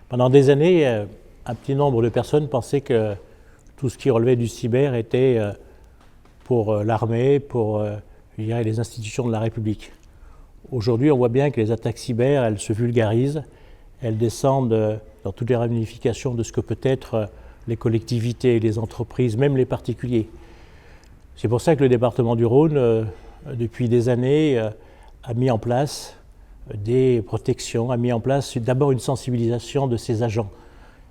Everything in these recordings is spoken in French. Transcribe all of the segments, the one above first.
Pendant des années, un petit nombre de personnes pensaient que tout ce qui relevait du cyber était pour l'armée, pour je dirais, les institutions de la République. Aujourd'hui, on voit bien que les attaques cyber, elles se vulgarisent, elles descendent dans toutes les ramifications de ce que peut être les collectivités, les entreprises, même les particuliers. C'est pour ça que le département du Rhône, depuis des années, a mis en place des protections, a mis en place d'abord une sensibilisation de ses agents.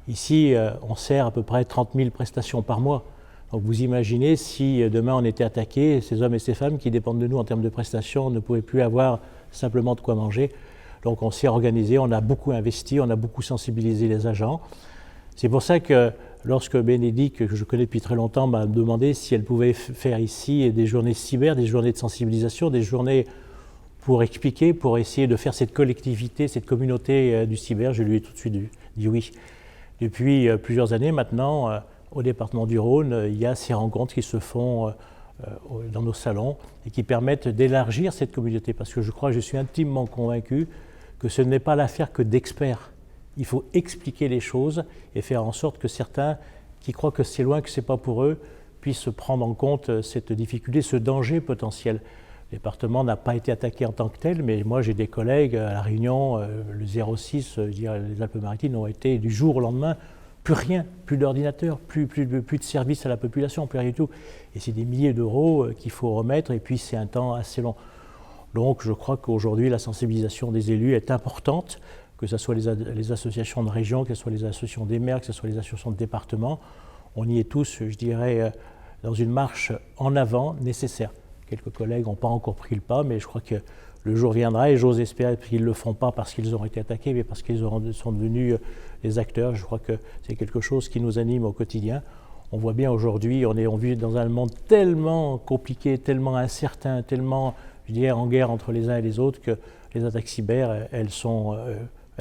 Ici, on sert à peu près 30 000 prestations par mois. Donc vous imaginez si demain on était attaqué, ces hommes et ces femmes qui dépendent de nous en termes de prestations ne pouvaient plus avoir simplement de quoi manger. Donc on s'est organisé, on a beaucoup investi, on a beaucoup sensibilisé les agents. C'est pour ça que lorsque Bénédicte, que je connais depuis très longtemps, m'a demandé si elle pouvait faire ici des journées cyber, des journées de sensibilisation, des journées pour expliquer, pour essayer de faire cette collectivité, cette communauté du cyber, je lui ai tout de suite dit oui. Depuis plusieurs années maintenant, au département du Rhône, il y a ces rencontres qui se font dans nos salons et qui permettent d'élargir cette communauté, parce que je suis intimement convaincu que ce n'est pas l'affaire que d'experts. Il faut expliquer les choses et faire en sorte que certains qui croient que c'est loin, que ce n'est pas pour eux, puissent prendre en compte cette difficulté, ce danger potentiel. Le département n'a pas été attaqué en tant que tel, mais moi j'ai des collègues à La Réunion, le 06, les Alpes-Maritimes ont été du jour au lendemain, plus rien, plus d'ordinateurs, plus de services à la population, plus rien du tout. Et c'est des milliers d'euros qu'il faut remettre, et puis c'est un temps assez long. Donc je crois qu'aujourd'hui la sensibilisation des élus est importante, que ce soit les associations de région, que ce soit les associations des maires, que ce soit les associations de département. On y est tous, je dirais, dans une marche en avant nécessaire. Quelques collègues n'ont pas encore pris le pas, mais je crois que le jour viendra et j'ose espérer qu'ils ne le feront pas parce qu'ils auront été attaqués, mais parce qu'ils sont devenus des acteurs. Je crois que c'est quelque chose qui nous anime au quotidien. On voit bien aujourd'hui, on vit dans un monde tellement compliqué, tellement incertain, tellement, je dirais, en guerre entre les uns et les autres, que les attaques cyber, elles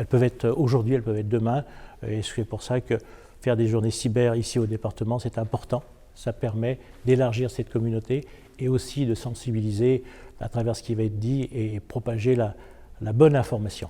peuvent être aujourd'hui, elles peuvent être demain. Et c'est pour ça que faire des journées cyber ici au département, c'est important. Ça permet d'élargir cette communauté et aussi de sensibiliser à travers ce qui va être dit et propager la bonne information.